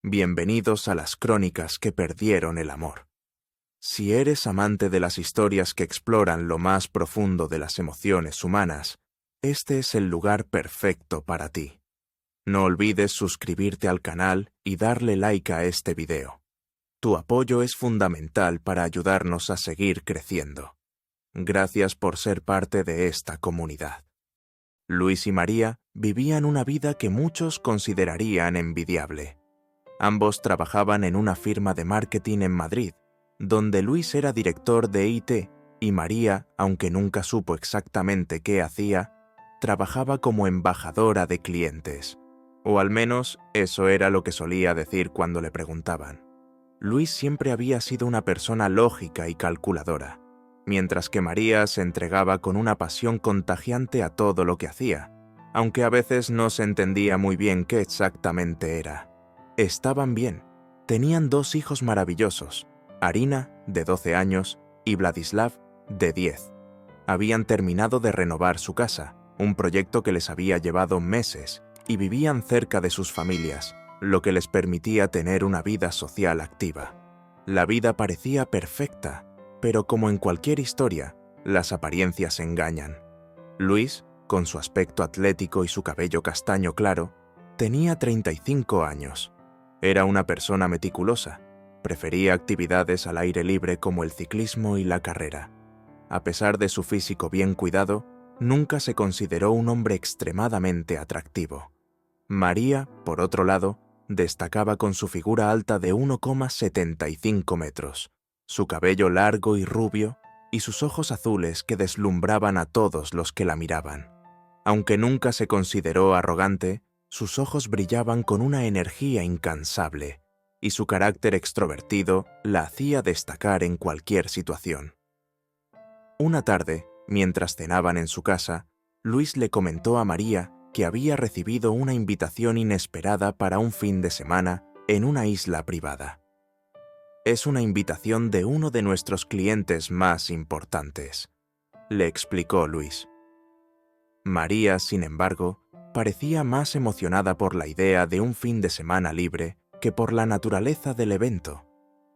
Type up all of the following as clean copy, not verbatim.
Bienvenidos a las crónicas que perdieron el amor. Si eres amante de las historias que exploran lo más profundo de las emociones humanas, este es el lugar perfecto para ti. No olvides suscribirte al canal y darle like a este video. Tu apoyo es fundamental para ayudarnos a seguir creciendo. Gracias por ser parte de esta comunidad. Luis y María vivían una vida que muchos considerarían envidiable. Ambos trabajaban en una firma de marketing en Madrid, donde Luis era director de IT y María, aunque nunca supo exactamente qué hacía, trabajaba como embajadora de clientes. O al menos eso era lo que solía decir cuando le preguntaban. Luis siempre había sido una persona lógica y calculadora, mientras que María se entregaba con una pasión contagiante a todo lo que hacía, aunque a veces no se entendía muy bien qué exactamente era. Estaban bien. Tenían 2 hijos maravillosos, Arina, de 12 años, y Vladislav, de 10. Habían terminado de renovar su casa, un proyecto que les había llevado meses, y vivían cerca de sus familias, lo que les permitía tener una vida social activa. La vida parecía perfecta, pero como en cualquier historia, las apariencias engañan. Luis, con su aspecto atlético y su cabello castaño claro, tenía 35 años. Era una persona meticulosa. Prefería actividades al aire libre como el ciclismo y la carrera. A pesar de su físico bien cuidado, nunca se consideró un hombre extremadamente atractivo. María, por otro lado, destacaba con su figura alta de 1,75 metros, su cabello largo y rubio y sus ojos azules que deslumbraban a todos los que la miraban. Aunque nunca se consideró arrogante, sus ojos brillaban con una energía incansable, y su carácter extrovertido la hacía destacar en cualquier situación. Una tarde, mientras cenaban en su casa, Luis le comentó a María que había recibido una invitación inesperada para un fin de semana en una isla privada. «Es una invitación de uno de nuestros clientes más importantes», le explicó Luis. María, sin embargo, parecía más emocionada por la idea de un fin de semana libre que por la naturaleza del evento.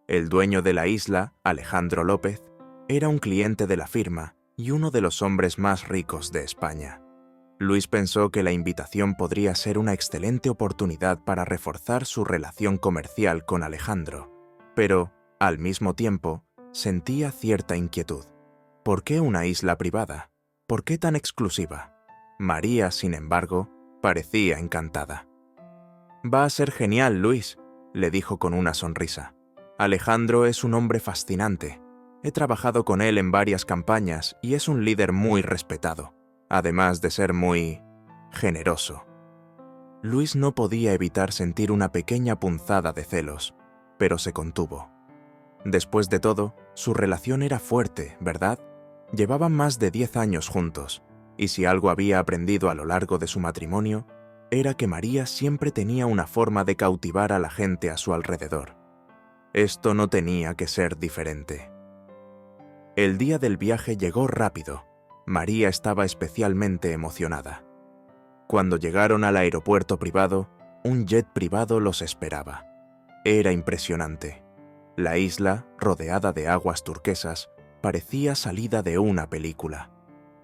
El dueño de la isla, Alejandro López, era un cliente de la firma y uno de los hombres más ricos de España. Luis pensó que la invitación podría ser una excelente oportunidad para reforzar su relación comercial con Alejandro, pero, al mismo tiempo, sentía cierta inquietud. ¿Por qué una isla privada? ¿Por qué tan exclusiva? María, sin embargo, parecía encantada. «Va a ser genial, Luis», le dijo con una sonrisa. «Alejandro es un hombre fascinante. He trabajado con él en varias campañas y es un líder muy respetado, además de ser muy generoso». Luis no podía evitar sentir una pequeña punzada de celos, pero se contuvo. Después de todo, su relación era fuerte, ¿verdad? Llevaban más de 10 años juntos, y si algo había aprendido a lo largo de su matrimonio, era que María siempre tenía una forma de cautivar a la gente a su alrededor. Esto no tenía que ser diferente. El día del viaje llegó rápido. María estaba especialmente emocionada. Cuando llegaron al aeropuerto privado, un jet privado los esperaba. Era impresionante. La isla, rodeada de aguas turquesas, parecía salida de una película.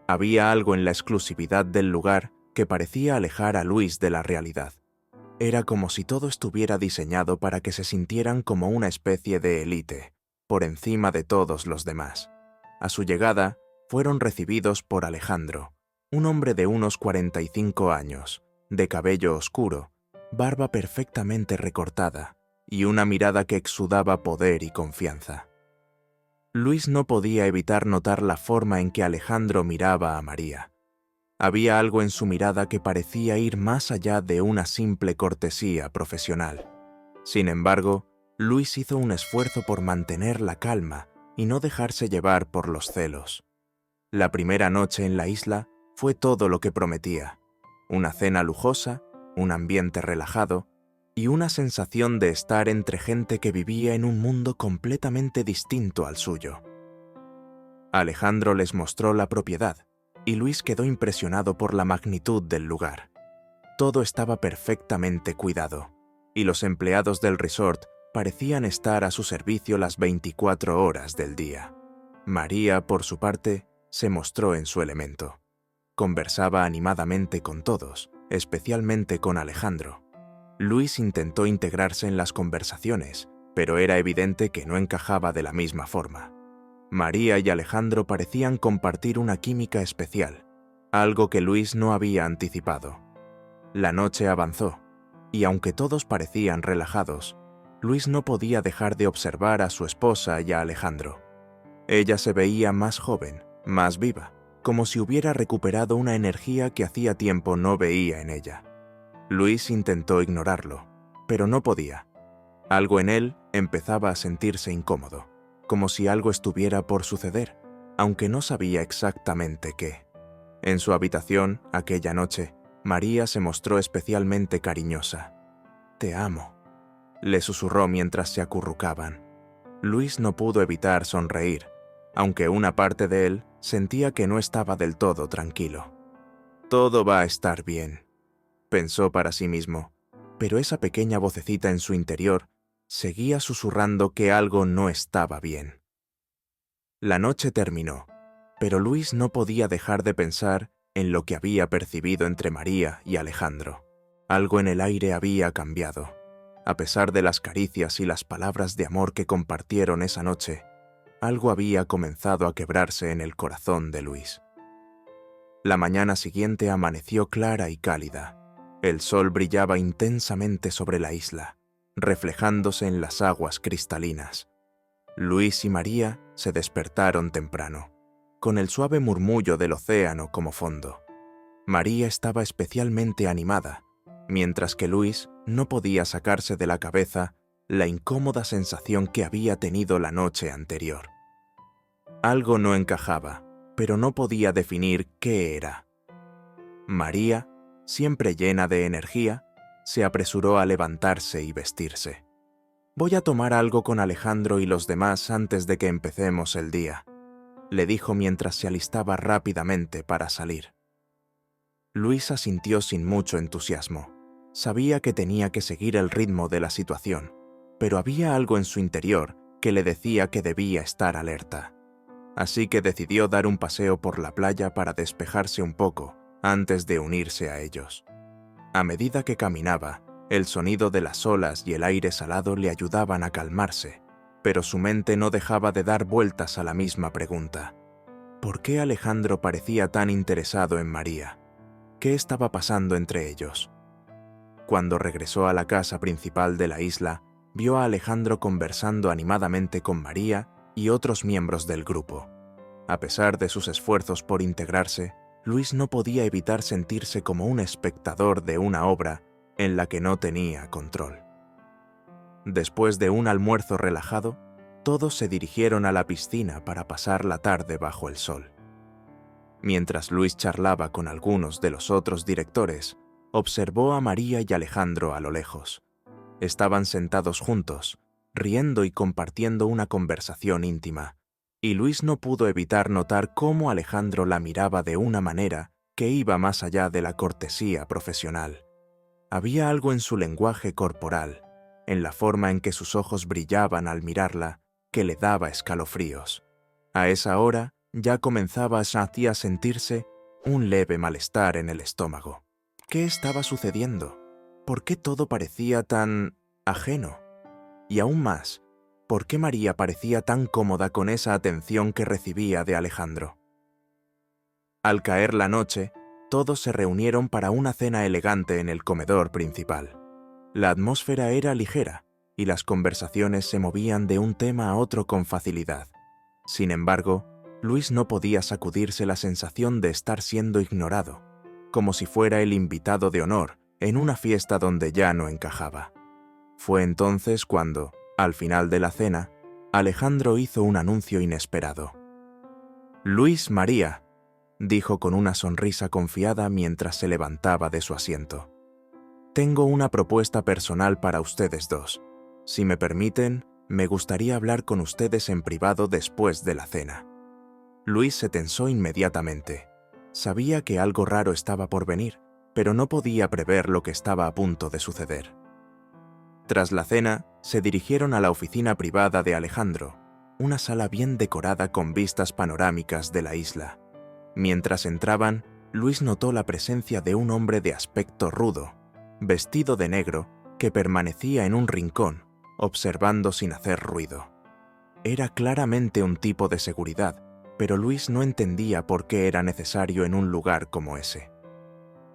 Había algo en la exclusividad del lugar que parecía alejar a Luis de la realidad. Era como si todo estuviera diseñado para que se sintieran como una especie de élite, por encima de todos los demás. A su llegada, fueron recibidos por Alejandro, un hombre de unos 45 años, de cabello oscuro, barba perfectamente recortada y una mirada que exudaba poder y confianza. Luis no podía evitar notar la forma en que Alejandro miraba a María. Había algo en su mirada que parecía ir más allá de una simple cortesía profesional. Sin embargo, Luis hizo un esfuerzo por mantener la calma y no dejarse llevar por los celos. La primera noche en la isla fue todo lo que prometía. Una cena lujosa, un ambiente relajado y una sensación de estar entre gente que vivía en un mundo completamente distinto al suyo. Alejandro les mostró la propiedad, y Luis quedó impresionado por la magnitud del lugar. Todo estaba perfectamente cuidado, y los empleados del resort parecían estar a su servicio las 24 horas del día. María, por su parte, se mostró en su elemento. Conversaba animadamente con todos, especialmente con Alejandro. Luis intentó integrarse en las conversaciones, pero era evidente que no encajaba de la misma forma. María y Alejandro parecían compartir una química especial, algo que Luis no había anticipado. La noche avanzó, y aunque todos parecían relajados, Luis no podía dejar de observar a su esposa y a Alejandro. Ella se veía más joven, más viva, como si hubiera recuperado una energía que hacía tiempo no veía en ella. Luis intentó ignorarlo, pero no podía. Algo en él empezaba a sentirse incómodo, como si algo estuviera por suceder, aunque no sabía exactamente qué. En su habitación, aquella noche, María se mostró especialmente cariñosa. «Te amo», le susurró mientras se acurrucaban. Luis no pudo evitar sonreír, aunque una parte de él sentía que no estaba del todo tranquilo. «Todo va a estar bien», pensó para sí mismo, pero esa pequeña vocecita en su interior seguía susurrando que algo no estaba bien. La noche terminó, pero Luis no podía dejar de pensar en lo que había percibido entre María y Alejandro. Algo en el aire había cambiado. A pesar de las caricias y las palabras de amor que compartieron esa noche, algo había comenzado a quebrarse en el corazón de Luis. La mañana siguiente amaneció clara y cálida. El sol brillaba intensamente sobre la isla, reflejándose en las aguas cristalinas. Luis y María se despertaron temprano, con el suave murmullo del océano como fondo. María estaba especialmente animada, mientras que Luis no podía sacarse de la cabeza la incómoda sensación que había tenido la noche anterior. Algo no encajaba, pero no podía definir qué era. María, siempre llena de energía, se apresuró a levantarse y vestirse. «Voy a tomar algo con Alejandro y los demás antes de que empecemos el día», le dijo mientras se alistaba rápidamente para salir. Luis asintió sin mucho entusiasmo. Sabía que tenía que seguir el ritmo de la situación, pero había algo en su interior que le decía que debía estar alerta. Así que decidió dar un paseo por la playa para despejarse un poco antes de unirse a ellos. A medida que caminaba, el sonido de las olas y el aire salado le ayudaban a calmarse, pero su mente no dejaba de dar vueltas a la misma pregunta. ¿Por qué Alejandro parecía tan interesado en María? ¿Qué estaba pasando entre ellos? Cuando regresó a la casa principal de la isla, vio a Alejandro conversando animadamente con María y otros miembros del grupo. A pesar de sus esfuerzos por integrarse, Luis no podía evitar sentirse como un espectador de una obra en la que no tenía control. Después de un almuerzo relajado, todos se dirigieron a la piscina para pasar la tarde bajo el sol. Mientras Luis charlaba con algunos de los otros directores, observó a María y Alejandro a lo lejos. Estaban sentados juntos, riendo y compartiendo una conversación íntima, y Luis no pudo evitar notar cómo Alejandro la miraba de una manera que iba más allá de la cortesía profesional. Había algo en su lenguaje corporal, en la forma en que sus ojos brillaban al mirarla, que le daba escalofríos. A esa hora ya comenzaba a sentirse un leve malestar en el estómago. ¿Qué estaba sucediendo? ¿Por qué todo parecía tan ajeno? Y aún más, ¿por qué María parecía tan cómoda con esa atención que recibía de Alejandro? Al caer la noche, todos se reunieron para una cena elegante en el comedor principal. La atmósfera era ligera y las conversaciones se movían de un tema a otro con facilidad. Sin embargo, Luis no podía sacudirse la sensación de estar siendo ignorado, como si fuera el invitado de honor en una fiesta donde ya no encajaba. Fue entonces cuando, al final de la cena, Alejandro hizo un anuncio inesperado. «Luis, María», dijo con una sonrisa confiada mientras se levantaba de su asiento. «Tengo una propuesta personal para ustedes dos. Si me permiten, me gustaría hablar con ustedes en privado después de la cena». Luis se tensó inmediatamente. Sabía que algo raro estaba por venir, pero no podía prever lo que estaba a punto de suceder. Tras la cena, se dirigieron a la oficina privada de Alejandro, una sala bien decorada con vistas panorámicas de la isla. Mientras entraban, Luis notó la presencia de un hombre de aspecto rudo, vestido de negro, que permanecía en un rincón, observando sin hacer ruido. Era claramente un tipo de seguridad, pero Luis no entendía por qué era necesario en un lugar como ese.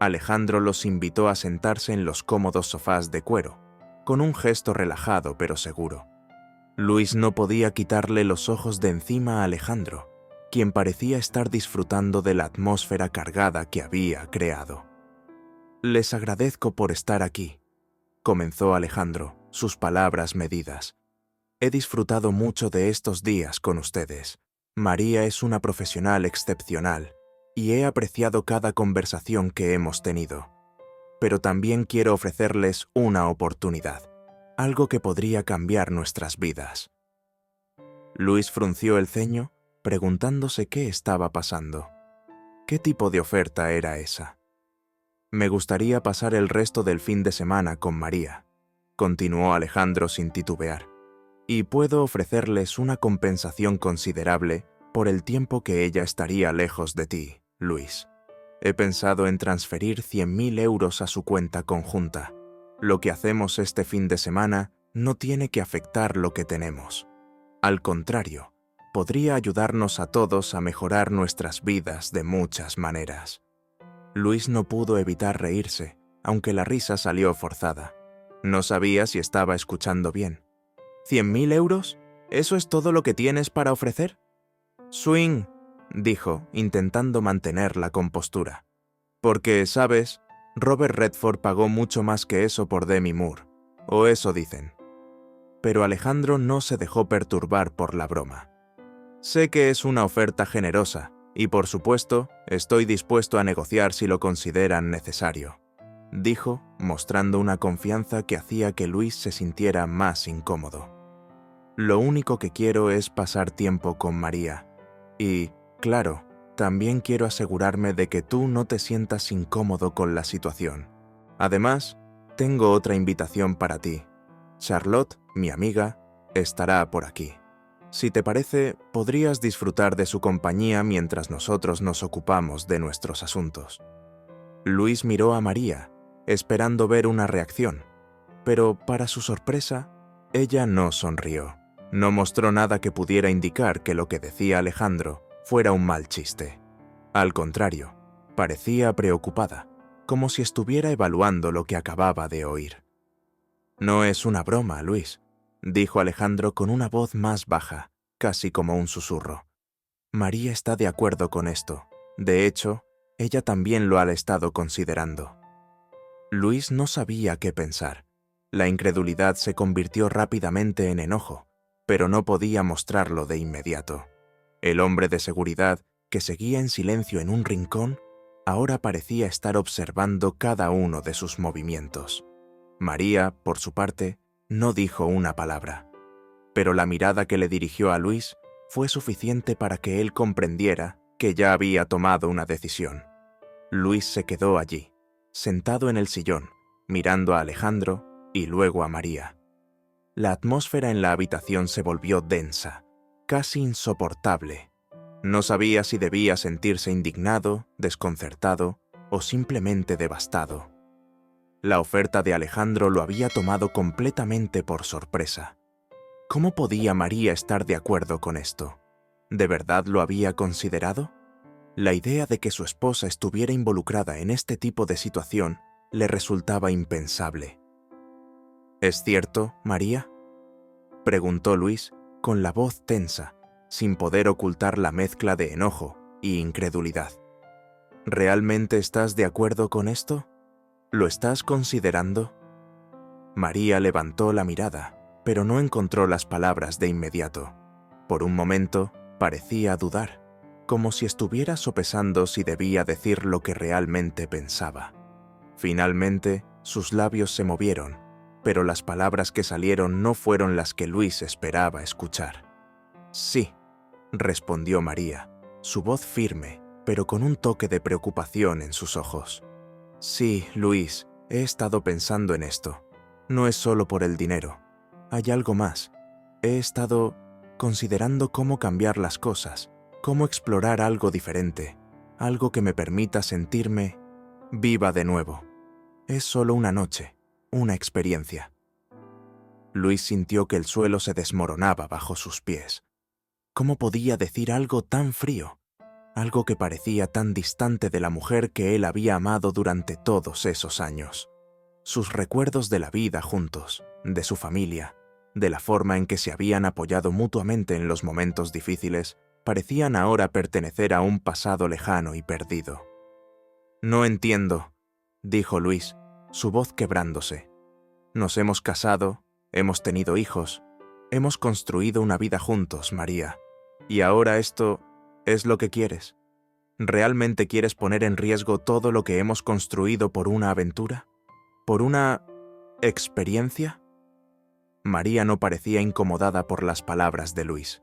Alejandro los invitó a sentarse en los cómodos sofás de cuero, con un gesto relajado pero seguro. Luis no podía quitarle los ojos de encima a Alejandro, quien parecía estar disfrutando de la atmósfera cargada que había creado. «Les agradezco por estar aquí», comenzó Alejandro, sus palabras medidas. «He disfrutado mucho de estos días con ustedes. María es una profesional excepcional y he apreciado cada conversación que hemos tenido. Pero también quiero ofrecerles una oportunidad, algo que podría cambiar nuestras vidas». Luis frunció el ceño, preguntándose qué estaba pasando. ¿Qué tipo de oferta era esa? «Me gustaría pasar el resto del fin de semana con María», continuó Alejandro sin titubear, «y puedo ofrecerles una compensación considerable por el tiempo que ella estaría lejos de ti, Luis. He pensado en transferir 100.000 euros a su cuenta conjunta. Lo que hacemos este fin de semana no tiene que afectar lo que tenemos. Al contrario, podría ayudarnos a todos a mejorar nuestras vidas de muchas maneras». Luis no pudo evitar reírse, aunque la risa salió forzada. No sabía si estaba escuchando bien. «¿100.000 euros? ¿Eso es todo lo que tienes para ofrecer?» «Swing», dijo, intentando mantener la compostura. «Porque, ¿sabes? Robert Redford pagó mucho más que eso por Demi Moore, o eso dicen». Pero Alejandro no se dejó perturbar por la broma. «Sé que es una oferta generosa, y por supuesto, estoy dispuesto a negociar si lo consideran necesario», dijo, mostrando una confianza que hacía que Luis se sintiera más incómodo. «Lo único que quiero es pasar tiempo con María. Y, claro, también quiero asegurarme de que tú no te sientas incómodo con la situación. Además, tengo otra invitación para ti. Charlotte, mi amiga, estará por aquí. Si te parece, podrías disfrutar de su compañía mientras nosotros nos ocupamos de nuestros asuntos». Luis miró a María, esperando ver una reacción, pero para su sorpresa, ella no sonrió. No mostró nada que pudiera indicar que lo que decía Alejandro fuera un mal chiste. Al contrario, parecía preocupada, como si estuviera evaluando lo que acababa de oír. «No es una broma, Luis», dijo Alejandro con una voz más baja, casi como un susurro. «María está de acuerdo con esto. De hecho, ella también lo ha estado considerando». Luis no sabía qué pensar. La incredulidad se convirtió rápidamente en enojo, pero no podía mostrarlo de inmediato. El hombre de seguridad, que seguía en silencio en un rincón, ahora parecía estar observando cada uno de sus movimientos. María, por su parte, no dijo una palabra, pero la mirada que le dirigió a Luis fue suficiente para que él comprendiera que ya había tomado una decisión. Luis se quedó allí, sentado en el sillón, mirando a Alejandro y luego a María. La atmósfera en la habitación se volvió densa, casi insoportable. No sabía si debía sentirse indignado, desconcertado o simplemente devastado. La oferta de Alejandro lo había tomado completamente por sorpresa. ¿Cómo podía María estar de acuerdo con esto? ¿De verdad lo había considerado? La idea de que su esposa estuviera involucrada en este tipo de situación le resultaba impensable. «¿Es cierto, María?», preguntó Luis, con la voz tensa, sin poder ocultar la mezcla de enojo y incredulidad. «¿Realmente estás de acuerdo con esto? ¿Lo estás considerando?». María levantó la mirada, pero no encontró las palabras de inmediato. Por un momento, parecía dudar, como si estuviera sopesando si debía decir lo que realmente pensaba. Finalmente, sus labios se movieron, pero las palabras que salieron no fueron las que Luis esperaba escuchar. «Sí», respondió María, su voz firme, pero con un toque de preocupación en sus ojos. «Sí, Luis, he estado pensando en esto. No es solo por el dinero. Hay algo más. He estado considerando cómo cambiar las cosas, cómo explorar algo diferente, algo que me permita sentirme viva de nuevo. Es solo una noche, una experiencia. Luis sintió que el suelo se desmoronaba bajo sus pies. ¿Cómo podía decir algo tan frío? Algo que parecía tan distante de la mujer que él había amado durante todos esos años. Sus recuerdos de la vida juntos, de su familia, de la forma en que se habían apoyado mutuamente en los momentos difíciles, parecían ahora pertenecer a un pasado lejano y perdido. «No entiendo», dijo Luis, su voz quebrándose. «Nos hemos casado, hemos tenido hijos, hemos construido una vida juntos, María. Y ahora esto es lo que quieres. ¿Realmente quieres poner en riesgo todo lo que hemos construido por una aventura? ¿Por una experiencia?» María no parecía incomodada por las palabras de Luis.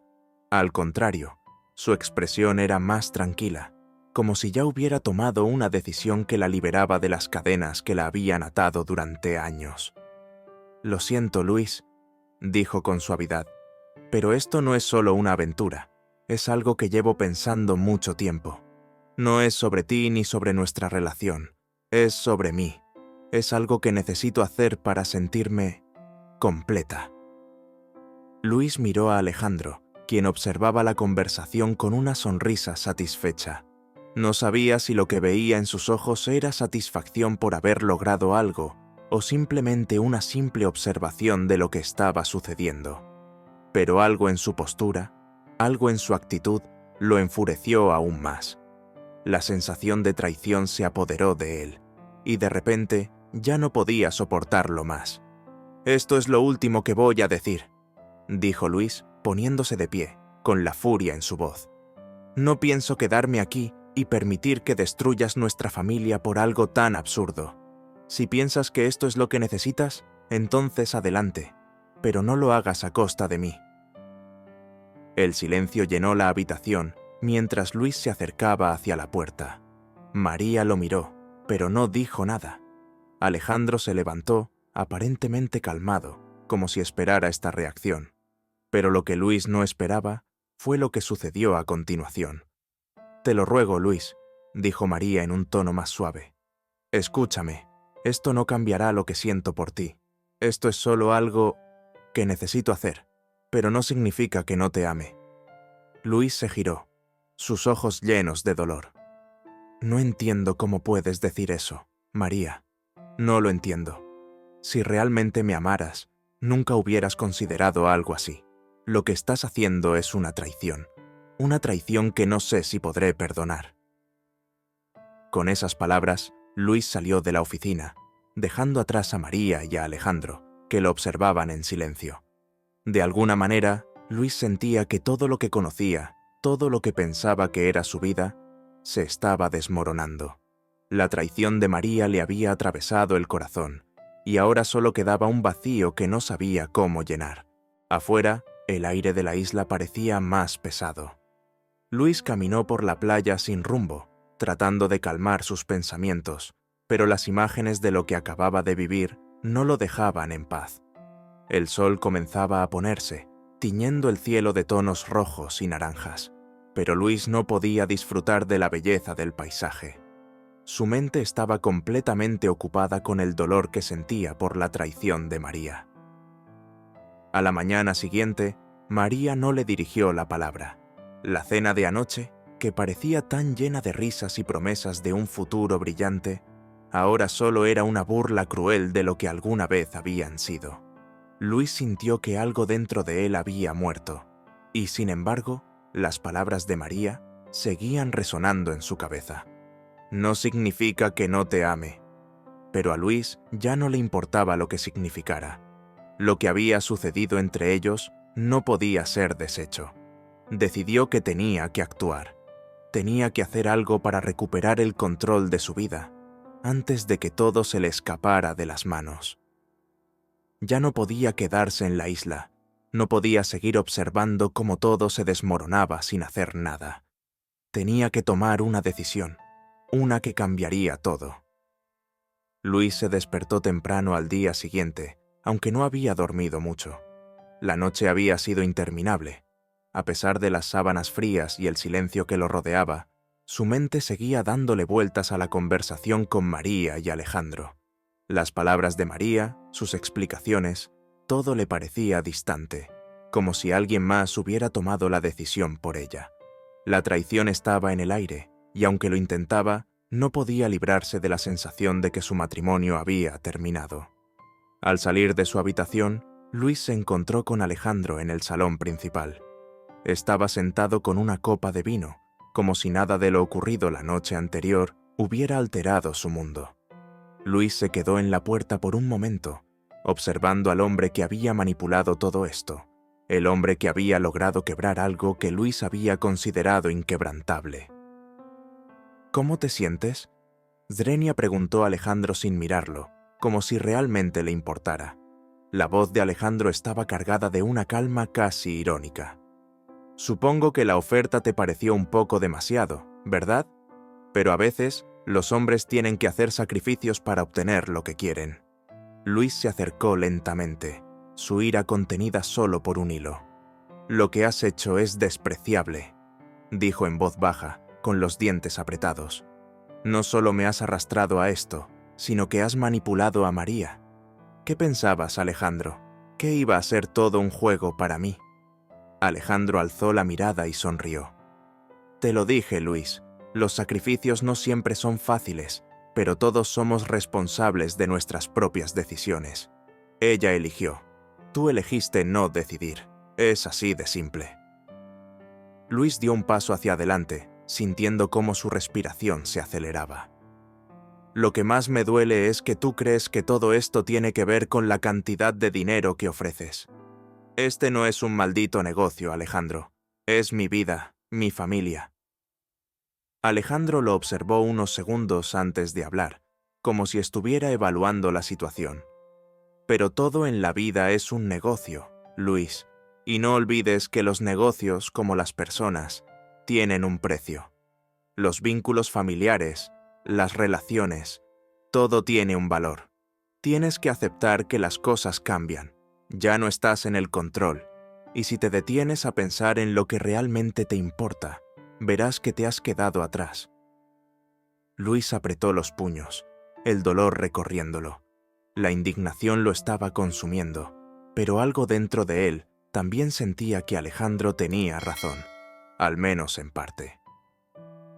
Al contrario, su expresión era más tranquila, como si ya hubiera tomado una decisión que la liberaba de las cadenas que la habían atado durante años. «Lo siento, Luis», dijo con suavidad, «pero esto no es solo una aventura, es algo que llevo pensando mucho tiempo. No es sobre ti ni sobre nuestra relación, es sobre mí. Es algo que necesito hacer para sentirme completa». Luis miró a Alejandro, quien observaba la conversación con una sonrisa satisfecha. No sabía si lo que veía en sus ojos era satisfacción por haber logrado algo o simplemente una simple observación de lo que estaba sucediendo. Pero algo en su postura, algo en su actitud, lo enfureció aún más. La sensación de traición se apoderó de él, y de repente ya no podía soportarlo más. «Esto es lo último que voy a decir», dijo Luis, poniéndose de pie, con la furia en su voz. «No pienso quedarme aquí y permitir que destruyas nuestra familia por algo tan absurdo. Si piensas que esto es lo que necesitas, entonces adelante, pero no lo hagas a costa de mí». El silencio llenó la habitación mientras Luis se acercaba hacia la puerta. María lo miró, pero no dijo nada. Alejandro se levantó, aparentemente calmado, como si esperara esta reacción. Pero lo que Luis no esperaba fue lo que sucedió a continuación. «Te lo ruego, Luis», dijo María en un tono más suave. «Escúchame, esto no cambiará lo que siento por ti. Esto es solo algo que necesito hacer, pero no significa que no te ame». Luis se giró, sus ojos llenos de dolor. «No entiendo cómo puedes decir eso, María. No lo entiendo. Si realmente me amaras, nunca hubieras considerado algo así. Lo que estás haciendo es una traición que no sé si podré perdonar». Con esas palabras, Luis salió de la oficina, dejando atrás a María y a Alejandro, que lo observaban en silencio. De alguna manera, Luis sentía que todo lo que conocía, todo lo que pensaba que era su vida, se estaba desmoronando. La traición de María le había atravesado el corazón, y ahora solo quedaba un vacío que no sabía cómo llenar. Afuera, el aire de la isla parecía más pesado. Luis caminó por la playa sin rumbo, tratando de calmar sus pensamientos, pero las imágenes de lo que acababa de vivir no lo dejaban en paz. El sol comenzaba a ponerse, tiñendo el cielo de tonos rojos y naranjas, pero Luis no podía disfrutar de la belleza del paisaje. Su mente estaba completamente ocupada con el dolor que sentía por la traición de María. A la mañana siguiente, María no le dirigió la palabra. La cena de anoche, que parecía tan llena de risas y promesas de un futuro brillante, ahora solo era una burla cruel de lo que alguna vez habían sido. Luis sintió que algo dentro de él había muerto, y sin embargo, las palabras de María seguían resonando en su cabeza. «No significa que no te ame». Pero a Luis ya no le importaba lo que significara. Lo que había sucedido entre ellos no podía ser deshecho. Decidió que tenía que actuar. Tenía que hacer algo para recuperar el control de su vida, antes de que todo se le escapara de las manos. Ya no podía quedarse en la isla, no podía seguir observando cómo todo se desmoronaba sin hacer nada. Tenía que tomar una decisión, una que cambiaría todo. Luis se despertó temprano al día siguiente, aunque no había dormido mucho. La noche había sido interminable. A pesar de las sábanas frías y el silencio que lo rodeaba, su mente seguía dándole vueltas a la conversación con María y Alejandro. Las palabras de María, sus explicaciones, todo le parecía distante, como si alguien más hubiera tomado la decisión por ella. La traición estaba en el aire, y aunque lo intentaba, no podía librarse de la sensación de que su matrimonio había terminado. Al salir de su habitación, Luis se encontró con Alejandro en el salón principal. Estaba sentado con una copa de vino, como si nada de lo ocurrido la noche anterior hubiera alterado su mundo. Luis se quedó en la puerta por un momento, observando al hombre que había manipulado todo esto, el hombre que había logrado quebrar algo que Luis había considerado inquebrantable. ¿Cómo te sientes?, Zrenia preguntó a Alejandro sin mirarlo, como si realmente le importara. La voz de Alejandro estaba cargada de una calma casi irónica. Supongo que la oferta te pareció un poco demasiado, ¿verdad? Pero a veces, los hombres tienen que hacer sacrificios para obtener lo que quieren. Luis se acercó lentamente, su ira contenida solo por un hilo. Lo que has hecho es despreciable, dijo en voz baja, con los dientes apretados. No solo me has arrastrado a esto, sino que has manipulado a María. ¿Qué pensabas, Alejandro? ¿Que iba a ser todo un juego para mí? Alejandro alzó la mirada y sonrió. Te lo dije, Luis, los sacrificios no siempre son fáciles, pero todos somos responsables de nuestras propias decisiones. Ella eligió. Tú elegiste no decidir. Es así de simple. Luis dio un paso hacia adelante, sintiendo cómo su respiración se aceleraba. Lo que más me duele es que tú crees que todo esto tiene que ver con la cantidad de dinero que ofreces. Este no es un maldito negocio, Alejandro. Es mi vida, mi familia. Alejandro lo observó unos segundos antes de hablar, como si estuviera evaluando la situación. Pero todo en la vida es un negocio, Luis, y no olvides que los negocios, como las personas, tienen un precio. Los vínculos familiares, las relaciones, todo tiene un valor. Tienes que aceptar que las cosas cambian. Ya no estás en el control, y si te detienes a pensar en lo que realmente te importa, verás que te has quedado atrás. Luis apretó los puños, el dolor recorriéndolo. La indignación lo estaba consumiendo, pero algo dentro de él también sentía que Alejandro tenía razón, al menos en parte.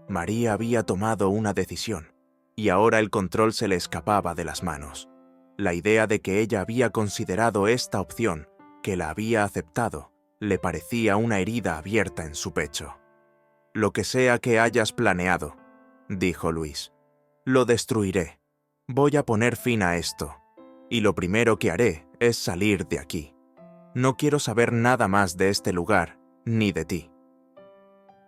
María había tomado una decisión, y ahora el control se le escapaba de las manos. La idea de que ella había considerado esta opción, que la había aceptado, le parecía una herida abierta en su pecho. Lo que sea que hayas planeado, dijo Luis, lo destruiré. Voy a poner fin a esto, y lo primero que haré es salir de aquí. No quiero saber nada más de este lugar, ni de ti.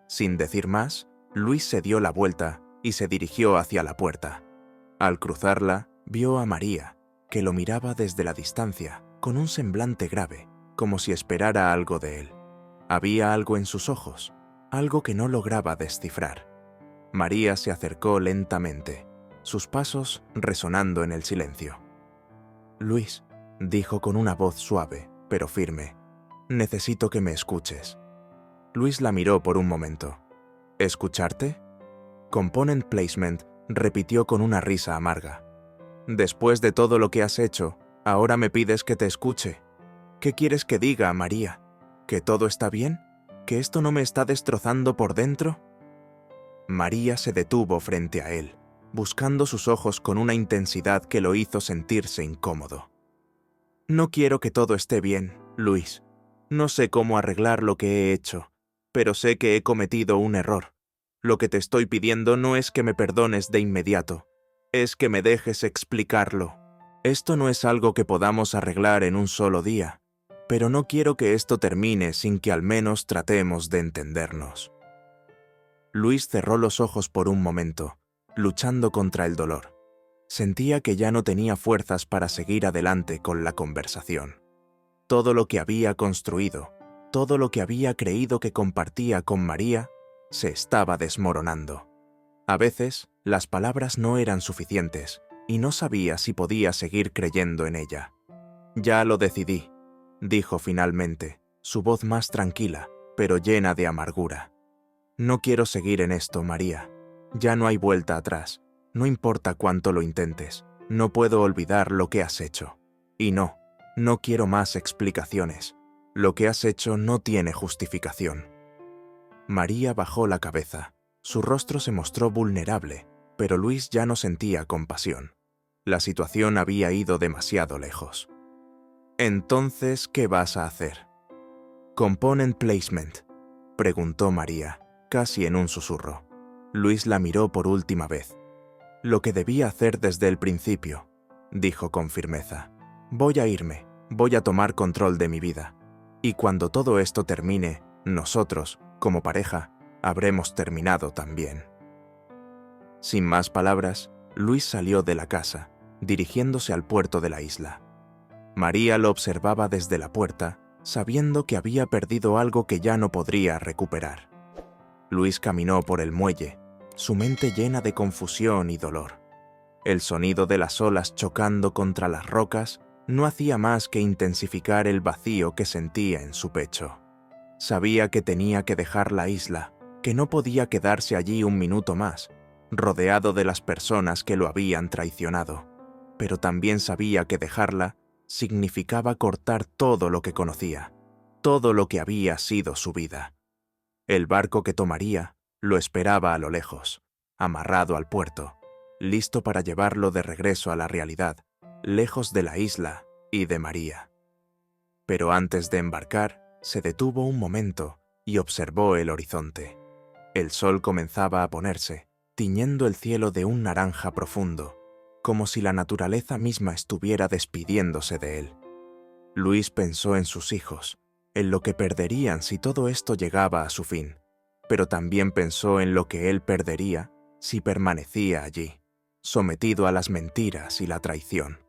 Sin decir más, Luis se dio la vuelta y se dirigió hacia la puerta. Al cruzarla, vio a María, que lo miraba desde la distancia, con un semblante grave, como si esperara algo de él. Había algo en sus ojos, algo que no lograba descifrar. María se acercó lentamente, sus pasos resonando en el silencio. Luis, dijo con una voz suave, pero firme, necesito que me escuches. Luis la miró por un momento. ¿Escucharte? Component Placement repitió con una risa amarga. Después de todo lo que has hecho, ahora me pides que te escuche. ¿Qué quieres que diga, María? ¿Que todo está bien? ¿Que esto no me está destrozando por dentro? María se detuvo frente a él, buscando sus ojos con una intensidad que lo hizo sentirse incómodo. No quiero que todo esté bien, Luis. No sé cómo arreglar lo que he hecho, pero sé que he cometido un error. Lo que te estoy pidiendo no es que me perdones de inmediato, es que me dejes explicarlo. Esto no es algo que podamos arreglar en un solo día, pero no quiero que esto termine sin que al menos tratemos de entendernos. Luis cerró los ojos por un momento, luchando contra el dolor. Sentía que ya no tenía fuerzas para seguir adelante con la conversación. Todo lo que había construido, todo lo que había creído que compartía con María, se estaba desmoronando. A veces, las palabras no eran suficientes, y no sabía si podía seguir creyendo en ella. Ya lo decidí, dijo finalmente, su voz más tranquila, pero llena de amargura. No quiero seguir en esto, María. Ya no hay vuelta atrás. No importa cuánto lo intentes. No puedo olvidar lo que has hecho. Y no quiero más explicaciones. Lo que has hecho no tiene justificación. María bajó la cabeza. Su rostro se mostró vulnerable, pero Luis ya no sentía compasión. La situación había ido demasiado lejos. Entonces, ¿qué vas a hacer? «Component placement», preguntó María, casi en un susurro. Luis la miró por última vez. «Lo que debía hacer desde el principio», dijo con firmeza. «Voy a irme, voy a tomar control de mi vida. Y cuando todo esto termine, nosotros, como pareja, habremos terminado también». Sin más palabras, Luis salió de la casa, dirigiéndose al puerto de la isla. María lo observaba desde la puerta, sabiendo que había perdido algo que ya no podría recuperar. Luis caminó por el muelle, su mente llena de confusión y dolor. El sonido de las olas chocando contra las rocas no hacía más que intensificar el vacío que sentía en su pecho. Sabía que tenía que dejar la isla, que no podía quedarse allí un minuto más, rodeado de las personas que lo habían traicionado, pero también sabía que dejarla significaba cortar todo lo que conocía, todo lo que había sido su vida. El barco que tomaría lo esperaba a lo lejos, amarrado al puerto, listo para llevarlo de regreso a la realidad, lejos de la isla y de María. Pero antes de embarcar, se detuvo un momento y observó el horizonte. El sol comenzaba a ponerse, tiñendo el cielo de un naranja profundo, como si la naturaleza misma estuviera despidiéndose de él. Luis pensó en sus hijos, en lo que perderían si todo esto llegaba a su fin, pero también pensó en lo que él perdería si permanecía allí, sometido a las mentiras y la traición.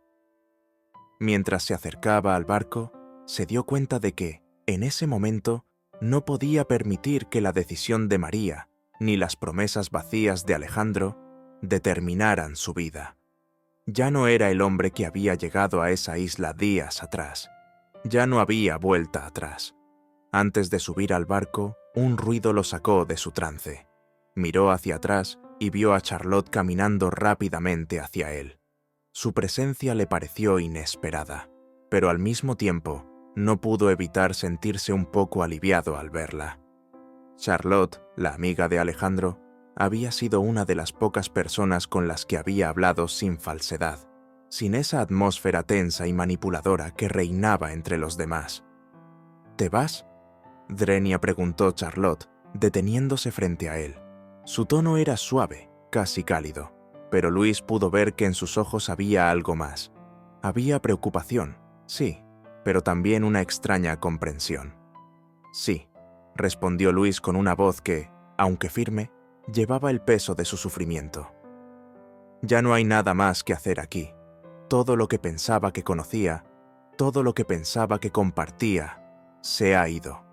Mientras se acercaba al barco, se dio cuenta de que, en ese momento, no podía permitir que la decisión de María ni las promesas vacías de Alejandro determinaran su vida. Ya no era el hombre que había llegado a esa isla días atrás. Ya no había vuelta atrás. Antes de subir al barco, un ruido lo sacó de su trance. Miró hacia atrás y vio a Charlotte caminando rápidamente hacia él. Su presencia le pareció inesperada, pero al mismo tiempo no pudo evitar sentirse un poco aliviado al verla. Charlotte, la amiga de Alejandro, había sido una de las pocas personas con las que había hablado sin falsedad, sin esa atmósfera tensa y manipuladora que reinaba entre los demás. ¿Te vas?, Drenia preguntó Charlotte, deteniéndose frente a él. Su tono era suave, casi cálido, pero Luis pudo ver que en sus ojos había algo más. Había preocupación, sí, pero también una extraña comprensión. Sí, respondió Luis con una voz que, aunque firme, llevaba el peso de su sufrimiento. Ya no hay nada más que hacer aquí. Todo lo que pensaba que conocía, todo lo que pensaba que compartía, se ha ido.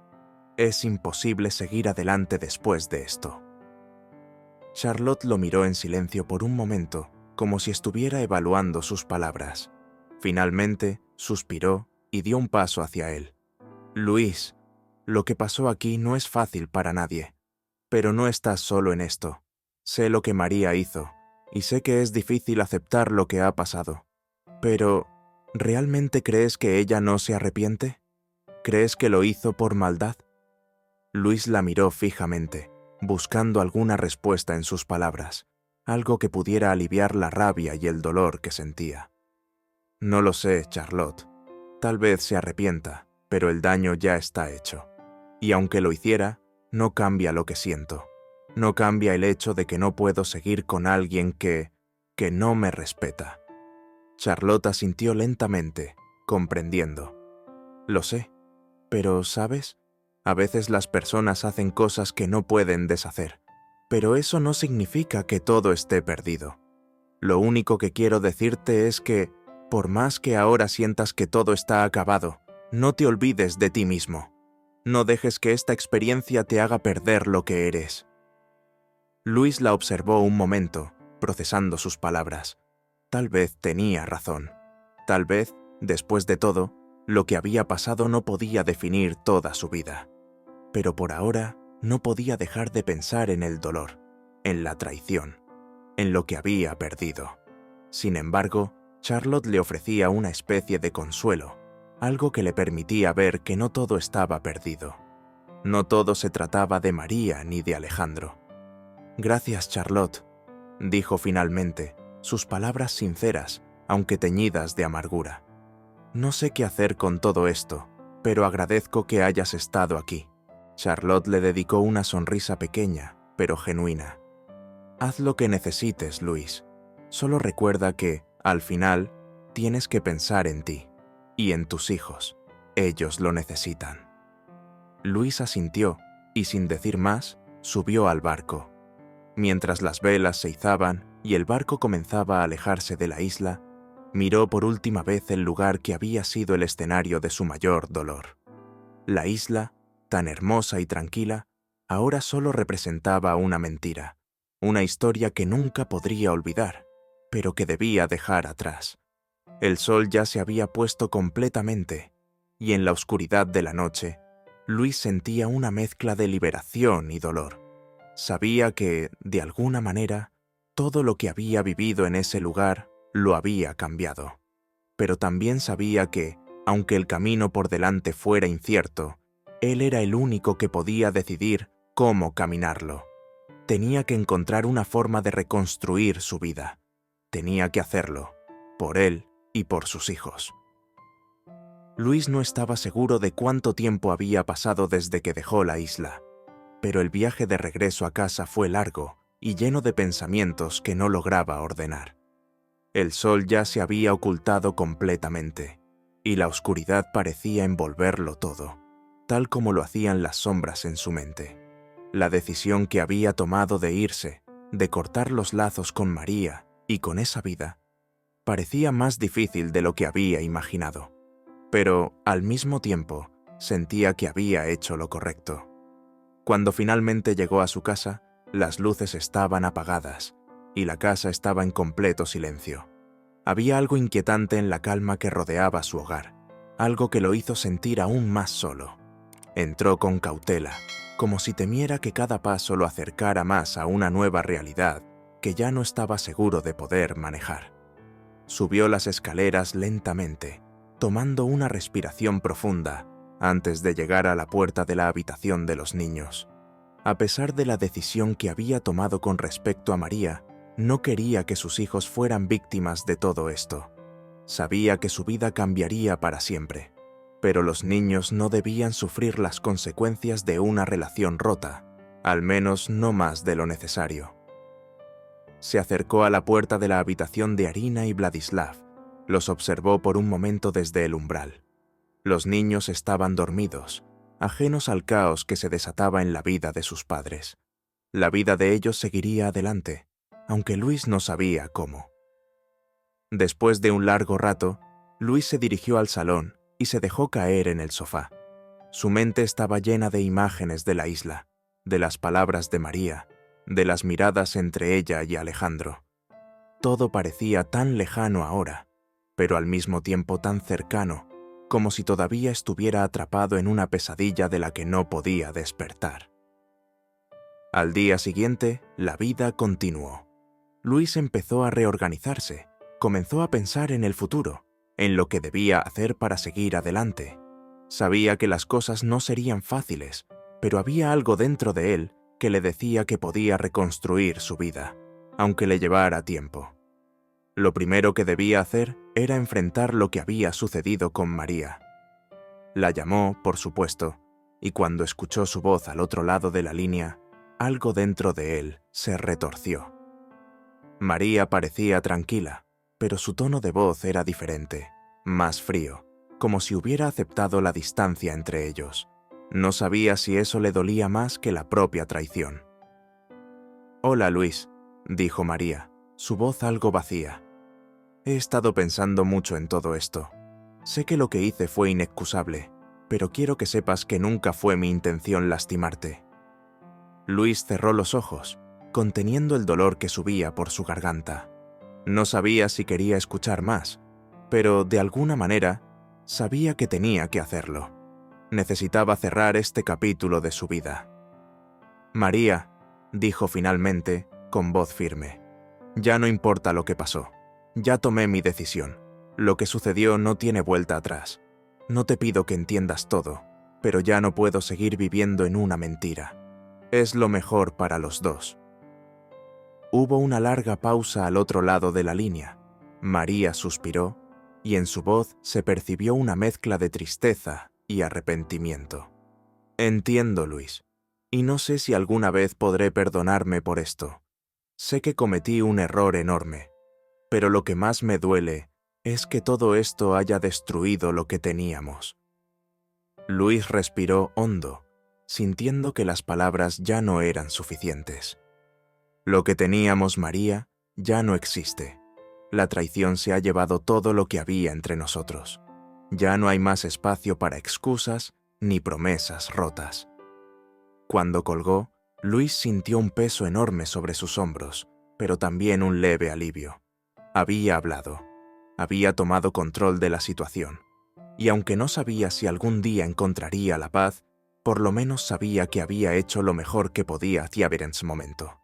Es imposible seguir adelante después de esto. Charlotte lo miró en silencio por un momento, como si estuviera evaluando sus palabras. Finalmente, suspiró y dio un paso hacia él. Luis, lo que pasó aquí no es fácil para nadie. Pero no estás solo en esto. Sé lo que María hizo, y sé que es difícil aceptar lo que ha pasado. Pero, ¿realmente crees que ella no se arrepiente? ¿Crees que lo hizo por maldad? Luis la miró fijamente, buscando alguna respuesta en sus palabras, algo que pudiera aliviar la rabia y el dolor que sentía. No lo sé, Charlotte. Tal vez se arrepienta, pero el daño ya está hecho. Y aunque lo hiciera, no cambia lo que siento. No cambia el hecho de que no puedo seguir con alguien que no me respeta. Charlotte asintió lentamente, comprendiendo. Lo sé, pero, ¿sabes? A veces las personas hacen cosas que no pueden deshacer, pero eso no significa que todo esté perdido. Lo único que quiero decirte es que, por más que ahora sientas que todo está acabado, no te olvides de ti mismo. No dejes que esta experiencia te haga perder lo que eres. Luis la observó un momento, procesando sus palabras. Tal vez tenía razón. Tal vez Después de todo, lo que había pasado no podía definir toda su vida. Pero por ahora no podía dejar de pensar en el dolor, en la traición, en lo que había perdido. Sin embargo, Charlotte le ofrecía una especie de consuelo, algo que le permitía ver que no todo estaba perdido. No todo se trataba de María ni de Alejandro. «Gracias, Charlotte», dijo finalmente, sus palabras sinceras, aunque teñidas de amargura. «No sé qué hacer con todo esto, pero agradezco que hayas estado aquí». Charlotte le dedicó una sonrisa pequeña, pero genuina. «Haz lo que necesites, Luis. Solo recuerda que, al final, tienes que pensar en ti y en tus hijos. Ellos lo necesitan». Luis asintió y, sin decir más, subió al barco. Mientras las velas se izaban y el barco comenzaba a alejarse de la isla, miró por última vez el lugar que había sido el escenario de su mayor dolor. La isla, tan hermosa y tranquila, ahora solo representaba una mentira, una historia que nunca podría olvidar, pero que debía dejar atrás. El sol ya se había puesto completamente, y en la oscuridad de la noche, Luis sentía una mezcla de liberación y dolor. Sabía que, de alguna manera, todo lo que había vivido en ese lugar lo había cambiado. Pero también sabía que, aunque el camino por delante fuera incierto, él era el único que podía decidir cómo caminarlo. Tenía que encontrar una forma de reconstruir su vida. Tenía que hacerlo, por él y por sus hijos. Luis no estaba seguro de cuánto tiempo había pasado desde que dejó la isla, pero el viaje de regreso a casa fue largo y lleno de pensamientos que no lograba ordenar. El sol ya se había ocultado completamente, y la oscuridad parecía envolverlo todo, tal como lo hacían las sombras en su mente. La decisión que había tomado de irse, de cortar los lazos con María y con esa vida, parecía más difícil de lo que había imaginado. Pero, al mismo tiempo, sentía que había hecho lo correcto. Cuando finalmente llegó a su casa, las luces estaban apagadas y la casa estaba en completo silencio. Había algo inquietante en la calma que rodeaba su hogar, algo que lo hizo sentir aún más solo. Entró con cautela, como si temiera que cada paso lo acercara más a una nueva realidad que ya no estaba seguro de poder manejar. Subió las escaleras lentamente, tomando una respiración profunda antes de llegar a la puerta de la habitación de los niños. A pesar de la decisión que había tomado con respecto a María, no quería que sus hijos fueran víctimas de todo esto. Sabía que su vida cambiaría para siempre, pero los niños no debían sufrir las consecuencias de una relación rota, al menos no más de lo necesario. Se acercó a la puerta de la habitación de Arina y Vladislav. Los observó por un momento desde el umbral. Los niños estaban dormidos, ajenos al caos que se desataba en la vida de sus padres. La vida de ellos seguiría adelante, aunque Luis no sabía cómo. Después de un largo rato, Luis se dirigió al salón y se dejó caer en el sofá. Su mente estaba llena de imágenes de la isla, de las palabras de María, de las miradas entre ella y Alejandro. Todo parecía tan lejano ahora, pero al mismo tiempo tan cercano, como si todavía estuviera atrapado en una pesadilla de la que no podía despertar. Al día siguiente, la vida continuó. Luis empezó a reorganizarse, comenzó a pensar en el futuro, en lo que debía hacer para seguir adelante. Sabía que las cosas no serían fáciles, pero había algo dentro de él que le decía que podía reconstruir su vida, aunque le llevara tiempo. Lo primero que debía hacer era enfrentar lo que había sucedido con María. La llamó, por supuesto, y cuando escuchó su voz al otro lado de la línea, algo dentro de él se retorció. María parecía tranquila, pero su tono de voz era diferente, más frío, como si hubiera aceptado la distancia entre ellos. No sabía si eso le dolía más que la propia traición. «Hola, Luis», dijo María, su voz algo vacía. «He estado pensando mucho en todo esto. Sé que lo que hice fue inexcusable, pero quiero que sepas que nunca fue mi intención lastimarte». Luis cerró los ojos, conteniendo el dolor que subía por su garganta. No sabía si quería escuchar más, pero de alguna manera sabía que tenía que hacerlo. Necesitaba cerrar este capítulo de su vida. «María», dijo finalmente, con voz firme, «ya no importa lo que pasó. Ya tomé mi decisión. Lo que sucedió no tiene vuelta atrás. No te pido que entiendas todo, pero ya no puedo seguir viviendo en una mentira. Es lo mejor para los dos». Hubo una larga pausa al otro lado de la línea. María suspiró, y en su voz se percibió una mezcla de tristeza y arrepentimiento. «Entiendo, Luis, y no sé si alguna vez podré perdonarme por esto. Sé que cometí un error enorme, pero lo que más me duele es que todo esto haya destruido lo que teníamos». Luis respiró hondo, sintiendo que las palabras ya no eran suficientes. «Lo que teníamos, María, ya no existe. La traición se ha llevado todo lo que había entre nosotros. Ya no hay más espacio para excusas ni promesas rotas». Cuando colgó, Luis sintió un peso enorme sobre sus hombros, pero también un leve alivio. Había hablado. Había tomado control de la situación. Y aunque no sabía si algún día encontraría la paz, por lo menos sabía que había hecho lo mejor que podía hacia ese momento.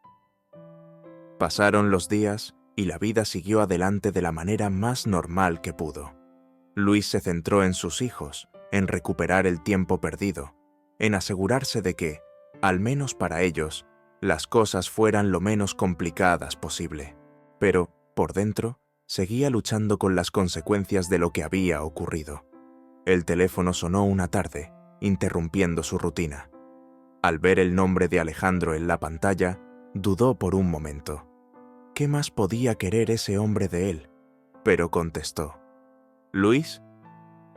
Pasaron los días y la vida siguió adelante de la manera más normal que pudo. Luis se centró en sus hijos, en recuperar el tiempo perdido, en asegurarse de que, al menos para ellos, las cosas fueran lo menos complicadas posible. Pero, por dentro, seguía luchando con las consecuencias de lo que había ocurrido. El teléfono sonó una tarde, interrumpiendo su rutina. Al ver el nombre de Alejandro en la pantalla, dudó por un momento. ¿Qué más podía querer ese hombre de él? Pero contestó. «¿Luis?»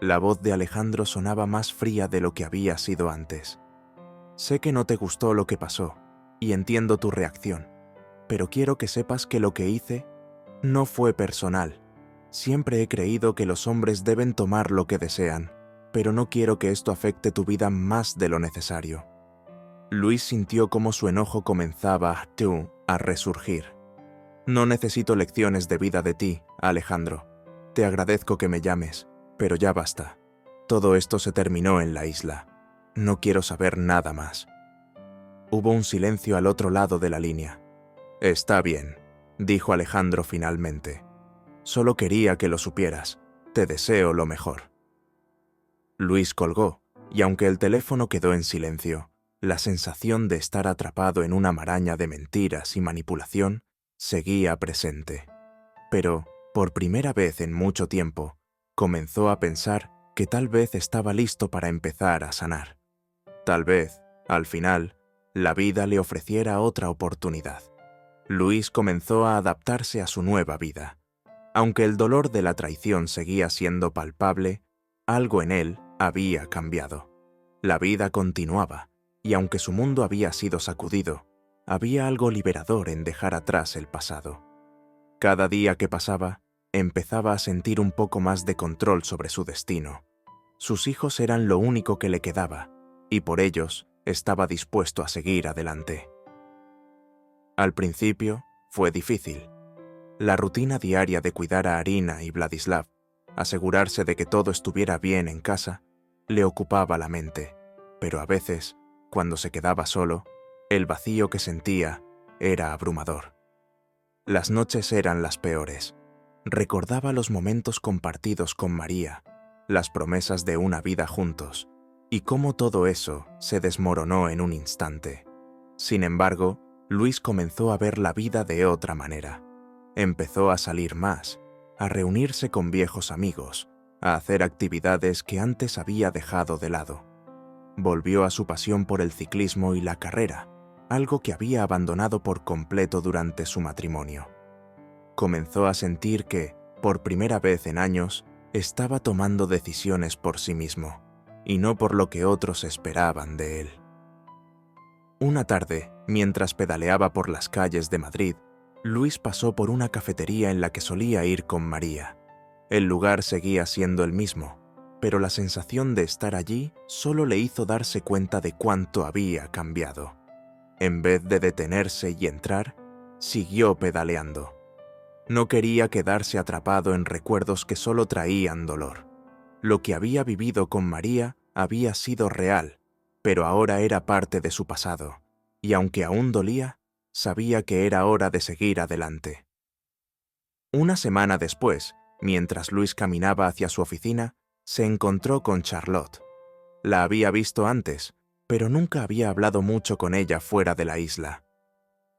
La voz de Alejandro sonaba más fría de lo que había sido antes. «Sé que no te gustó lo que pasó, y entiendo tu reacción, pero quiero que sepas que lo que hice no fue personal. Siempre he creído que los hombres deben tomar lo que desean, pero no quiero que esto afecte tu vida más de lo necesario». Luis sintió cómo su enojo comenzaba a resurgir. «No necesito lecciones de vida de ti, Alejandro. Te agradezco que me llames, pero ya basta. Todo esto se terminó en la isla. No quiero saber nada más». Hubo un silencio al otro lado de la línea. «Está bien», dijo Alejandro finalmente. «Solo quería que lo supieras. Te deseo lo mejor». Luis colgó, y aunque el teléfono quedó en silencio, la sensación de estar atrapado en una maraña de mentiras y manipulación seguía presente. Pero, por primera vez en mucho tiempo, comenzó a pensar que tal vez estaba listo para empezar a sanar. Tal vez, al final, la vida le ofreciera otra oportunidad. Luis comenzó a adaptarse a su nueva vida. Aunque el dolor de la traición seguía siendo palpable, algo en él había cambiado. La vida continuaba, y aunque su mundo había sido sacudido, había algo liberador en dejar atrás el pasado. Cada día que pasaba, empezaba a sentir un poco más de control sobre su destino. Sus hijos eran lo único que le quedaba, y por ellos estaba dispuesto a seguir adelante. Al principio, fue difícil. La rutina diaria de cuidar a Arina y Vladislav, asegurarse de que todo estuviera bien en casa, le ocupaba la mente, pero a veces, cuando se quedaba solo, el vacío que sentía era abrumador. Las noches eran las peores. Recordaba los momentos compartidos con María, las promesas de una vida juntos, y cómo todo eso se desmoronó en un instante. Sin embargo, Luis comenzó a ver la vida de otra manera. Empezó a salir más, a reunirse con viejos amigos, a hacer actividades que antes había dejado de lado. Volvió a su pasión por el ciclismo y la carrera, algo que había abandonado por completo durante su matrimonio. Comenzó a sentir que, por primera vez en años, estaba tomando decisiones por sí mismo, y no por lo que otros esperaban de él. Una tarde, mientras pedaleaba por las calles de Madrid, Luis pasó por una cafetería en la que solía ir con María. El lugar seguía siendo el mismo, pero la sensación de estar allí solo le hizo darse cuenta de cuánto había cambiado. En vez de detenerse y entrar, siguió pedaleando. No quería quedarse atrapado en recuerdos que solo traían dolor. Lo que había vivido con María había sido real, pero ahora era parte de su pasado, y aunque aún dolía, sabía que era hora de seguir adelante. Una semana después, mientras Luis caminaba hacia su oficina, se encontró con Charlotte. La había visto antes, pero nunca había hablado mucho con ella fuera de la isla.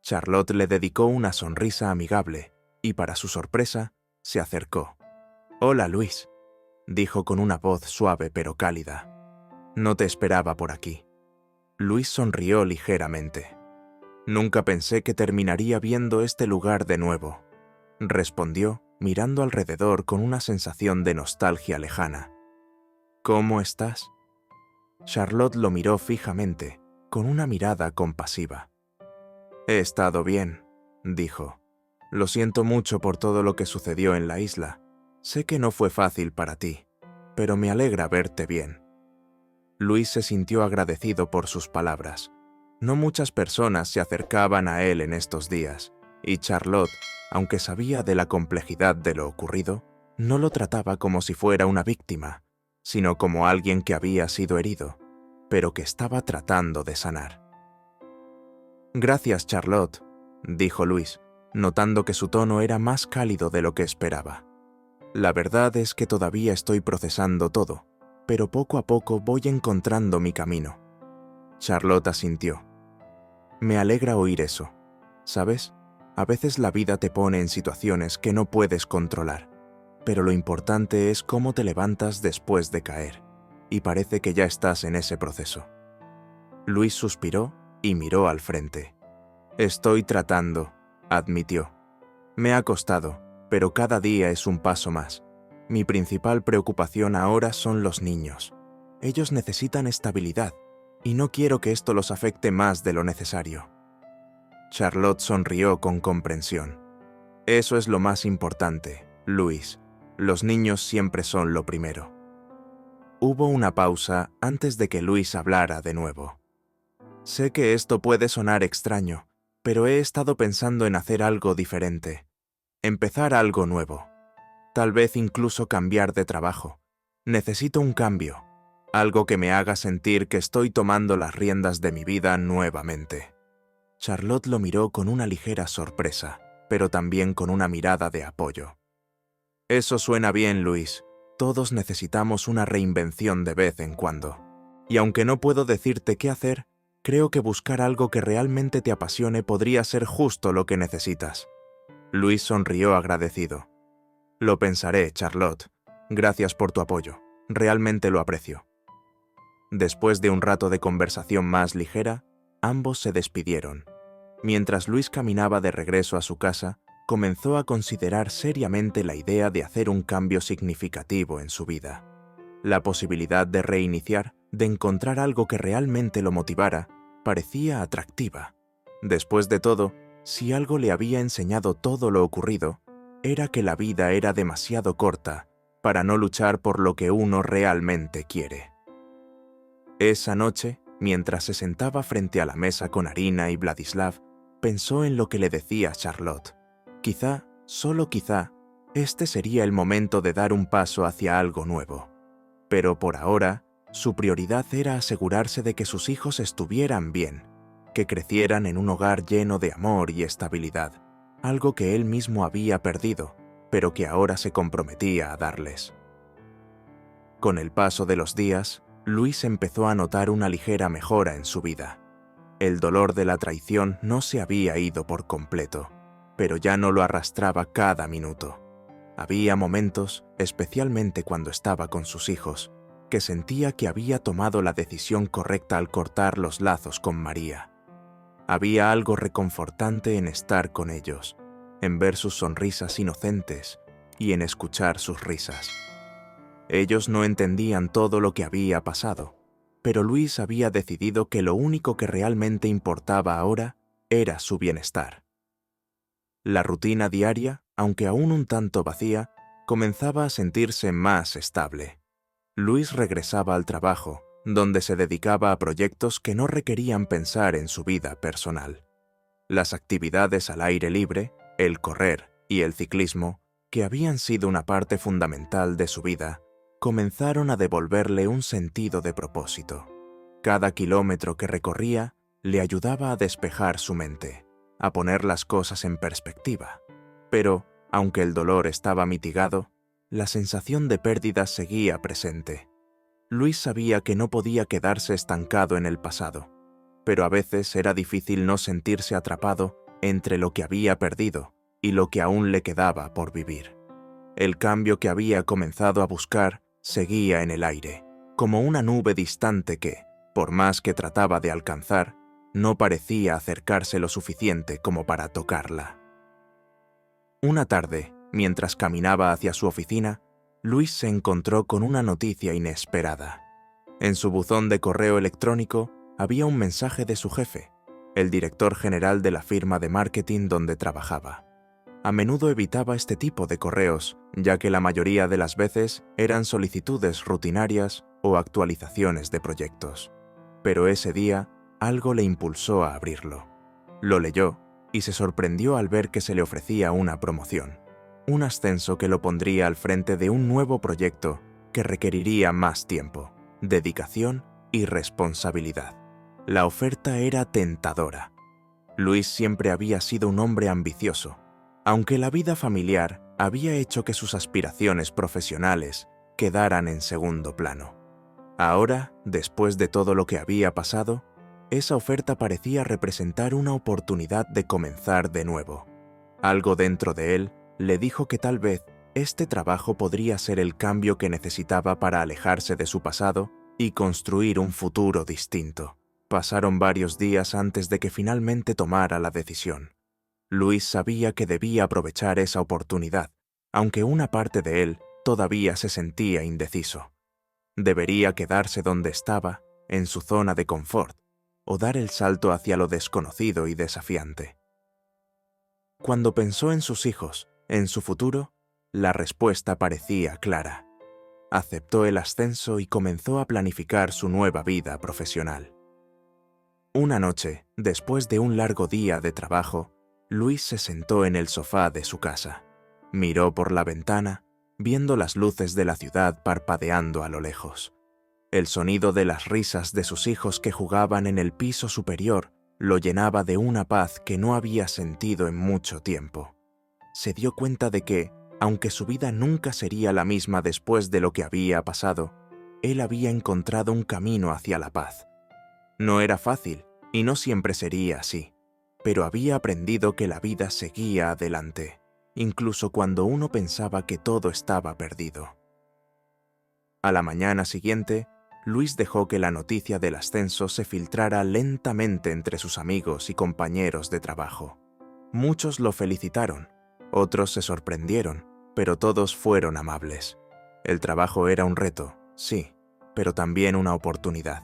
Charlotte le dedicó una sonrisa amigable y, para su sorpresa, se acercó. «Hola, Luis», dijo con una voz suave pero cálida. «No te esperaba por aquí». Luis sonrió ligeramente. «Nunca pensé que terminaría viendo este lugar de nuevo», respondió, mirando alrededor con una sensación de nostalgia lejana. «¿Cómo estás?» Charlotte lo miró fijamente, con una mirada compasiva. «He estado bien», dijo. «Lo siento mucho por todo lo que sucedió en la isla. Sé que no fue fácil para ti, pero me alegra verte bien». Luis se sintió agradecido por sus palabras. No muchas personas se acercaban a él en estos días, y Charlotte, aunque sabía de la complejidad de lo ocurrido, no lo trataba como si fuera una víctima, sino como alguien que había sido herido, pero que estaba tratando de sanar. «Gracias, Charlotte», dijo Luis, notando que su tono era más cálido de lo que esperaba. «La verdad es que todavía estoy procesando todo, pero poco a poco voy encontrando mi camino». Charlotte asintió. «Me alegra oír eso. ¿Sabes? A veces la vida te pone en situaciones que no puedes controlar, pero lo importante es cómo te levantas después de caer, y parece que ya estás en ese proceso». Luis suspiró y miró al frente. «Estoy tratando», admitió. «Me ha costado, pero cada día es un paso más. Mi principal preocupación ahora son los niños. Ellos necesitan estabilidad, y no quiero que esto los afecte más de lo necesario». Charlotte sonrió con comprensión. «Eso es lo más importante, Luis. Los niños siempre son lo primero». Hubo una pausa antes de que Luis hablara de nuevo. «Sé que esto puede sonar extraño, pero he estado pensando en hacer algo diferente. Empezar algo nuevo. Tal vez incluso cambiar de trabajo. Necesito un cambio, algo que me haga sentir que estoy tomando las riendas de mi vida nuevamente». Charlotte lo miró con una ligera sorpresa, pero también con una mirada de apoyo. «Eso suena bien, Luis. Todos necesitamos una reinvención de vez en cuando. Y aunque no puedo decirte qué hacer, creo que buscar algo que realmente te apasione podría ser justo lo que necesitas». Luis sonrió agradecido. «Lo pensaré, Charlotte. Gracias por tu apoyo. Realmente lo aprecio». Después de un rato de conversación más ligera, ambos se despidieron. Mientras Luis caminaba de regreso a su casa, comenzó a considerar seriamente la idea de hacer un cambio significativo en su vida. La posibilidad de reiniciar, de encontrar algo que realmente lo motivara, parecía atractiva. Después de todo, si algo le había enseñado todo lo ocurrido, era que la vida era demasiado corta para no luchar por lo que uno realmente quiere. Esa noche, mientras se sentaba frente a la mesa con Arina y Vladislav, pensó en lo que le decía Charlotte. Quizá, solo quizá, este sería el momento de dar un paso hacia algo nuevo. Pero por ahora, su prioridad era asegurarse de que sus hijos estuvieran bien, que crecieran en un hogar lleno de amor y estabilidad, algo que él mismo había perdido, pero que ahora se comprometía a darles. Con el paso de los días, Luis empezó a notar una ligera mejora en su vida. El dolor de la traición no se había ido por completo, pero ya no lo arrastraba cada minuto. Había momentos, especialmente cuando estaba con sus hijos, que sentía que había tomado la decisión correcta al cortar los lazos con María. Había algo reconfortante en estar con ellos, en ver sus sonrisas inocentes y en escuchar sus risas. Ellos no entendían todo lo que había pasado, pero Luis había decidido que lo único que realmente importaba ahora era su bienestar. La rutina diaria, aunque aún un tanto vacía, comenzaba a sentirse más estable. Luis regresaba al trabajo, donde se dedicaba a proyectos que no requerían pensar en su vida personal. Las actividades al aire libre, el correr y el ciclismo, que habían sido una parte fundamental de su vida, comenzaron a devolverle un sentido de propósito. Cada kilómetro que recorría le ayudaba a despejar su mente, a poner las cosas en perspectiva. Pero, aunque el dolor estaba mitigado, la sensación de pérdida seguía presente. Luis sabía que no podía quedarse estancado en el pasado, pero a veces era difícil no sentirse atrapado entre lo que había perdido y lo que aún le quedaba por vivir. El cambio que había comenzado a buscar seguía en el aire, como una nube distante que, por más que trataba de alcanzar, no parecía acercarse lo suficiente como para tocarla. Una tarde, mientras caminaba hacia su oficina, Luis se encontró con una noticia inesperada. En su buzón de correo electrónico había un mensaje de su jefe, el director general de la firma de marketing donde trabajaba. A menudo evitaba este tipo de correos, ya que la mayoría de las veces eran solicitudes rutinarias o actualizaciones de proyectos. Pero ese día, algo le impulsó a abrirlo. Lo leyó y se sorprendió al ver que se le ofrecía una promoción, un ascenso que lo pondría al frente de un nuevo proyecto que requeriría más tiempo, dedicación y responsabilidad. La oferta era tentadora. Luis siempre había sido un hombre ambicioso, aunque la vida familiar había hecho que sus aspiraciones profesionales quedaran en segundo plano. Ahora, después de todo lo que había pasado, esa oferta parecía representar una oportunidad de comenzar de nuevo. Algo dentro de él le dijo que tal vez este trabajo podría ser el cambio que necesitaba para alejarse de su pasado y construir un futuro distinto. Pasaron varios días antes de que finalmente tomara la decisión. Luis sabía que debía aprovechar esa oportunidad, aunque una parte de él todavía se sentía indeciso. Debería quedarse donde estaba, en su zona de confort, o dar el salto hacia lo desconocido y desafiante. Cuando pensó en sus hijos, en su futuro, la respuesta parecía clara. Aceptó el ascenso y comenzó a planificar su nueva vida profesional. Una noche, después de un largo día de trabajo, Luis se sentó en el sofá de su casa. Miró por la ventana, viendo las luces de la ciudad parpadeando a lo lejos. El sonido de las risas de sus hijos que jugaban en el piso superior lo llenaba de una paz que no había sentido en mucho tiempo. Se dio cuenta de que, aunque su vida nunca sería la misma después de lo que había pasado, él había encontrado un camino hacia la paz. No era fácil, y no siempre sería así, pero había aprendido que la vida seguía adelante, incluso cuando uno pensaba que todo estaba perdido. A la mañana siguiente, Luis dejó que la noticia del ascenso se filtrara lentamente entre sus amigos y compañeros de trabajo. Muchos lo felicitaron, otros se sorprendieron, pero todos fueron amables. El trabajo era un reto, sí, pero también una oportunidad.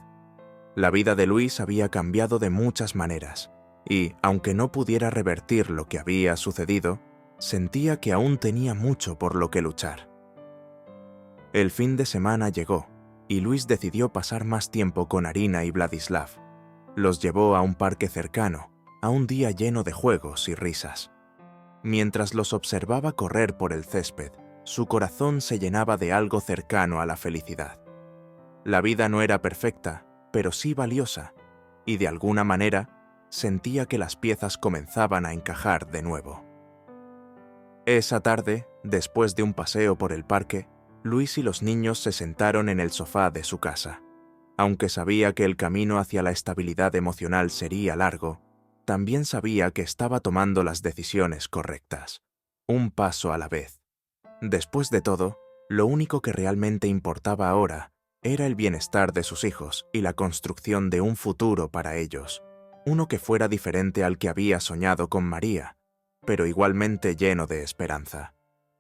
La vida de Luis había cambiado de muchas maneras, y, aunque no pudiera revertir lo que había sucedido, sentía que aún tenía mucho por lo que luchar. El fin de semana llegó, y Luis decidió pasar más tiempo con Arina y Vladislav. Los llevó a un parque cercano, a un día lleno de juegos y risas. Mientras los observaba correr por el césped, su corazón se llenaba de algo cercano a la felicidad. La vida no era perfecta, pero sí valiosa, y de alguna manera sentía que las piezas comenzaban a encajar de nuevo. Esa tarde, después de un paseo por el parque, Luis y los niños se sentaron en el sofá de su casa. Aunque sabía que el camino hacia la estabilidad emocional sería largo, también sabía que estaba tomando las decisiones correctas, un paso a la vez. Después de todo, lo único que realmente importaba ahora era el bienestar de sus hijos y la construcción de un futuro para ellos, uno que fuera diferente al que había soñado con María, pero igualmente lleno de esperanza.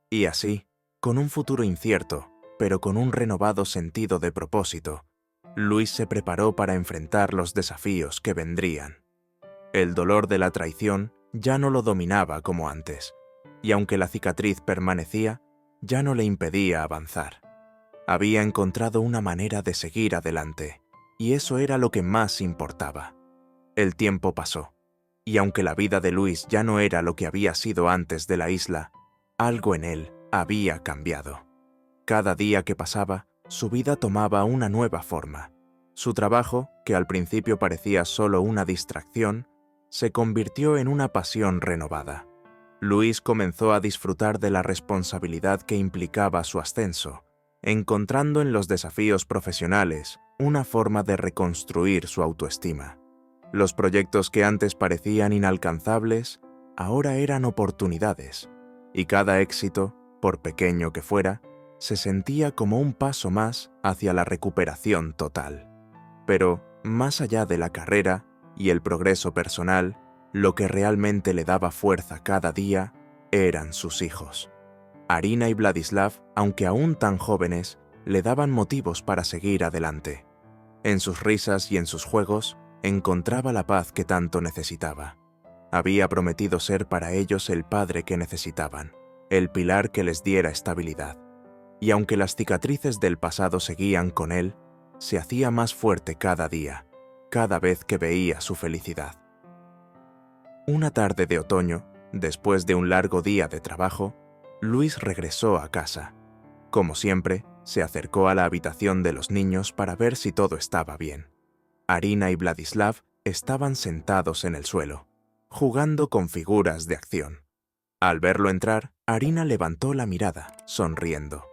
Y así, con un futuro incierto, pero con un renovado sentido de propósito, Luis se preparó para enfrentar los desafíos que vendrían. El dolor de la traición ya no lo dominaba como antes, y aunque la cicatriz permanecía, ya no le impedía avanzar. Había encontrado una manera de seguir adelante, y eso era lo que más importaba. El tiempo pasó, y aunque la vida de Luis ya no era lo que había sido antes de la isla, Algo en él había cambiado. Cada día que pasaba, su vida tomaba una nueva forma. Su trabajo, que al principio parecía solo una distracción, se convirtió en una pasión renovada. Luis comenzó a disfrutar de la responsabilidad que implicaba su ascenso, encontrando en los desafíos profesionales una forma de reconstruir su autoestima. Los proyectos que antes parecían inalcanzables, ahora eran oportunidades, y cada éxito, por pequeño que fuera, se sentía como un paso más hacia la recuperación total. Pero, más allá de la carrera y el progreso personal, lo que realmente le daba fuerza cada día eran sus hijos. Arina y Vladislav, aunque aún tan jóvenes, le daban motivos para seguir adelante. En sus risas y en sus juegos, encontraba la paz que tanto necesitaba. Había prometido ser para ellos el padre que necesitaban, el pilar que les diera estabilidad. Y aunque las cicatrices del pasado seguían con él, se hacía más fuerte cada día, cada vez que veía su felicidad. Una tarde de otoño, después de un largo día de trabajo, Luis regresó a casa. Como siempre, se acercó a la habitación de los niños para ver si todo estaba bien. Arina y Vladislav estaban sentados en el suelo, jugando con figuras de acción. Al verlo entrar, Arina levantó la mirada, sonriendo.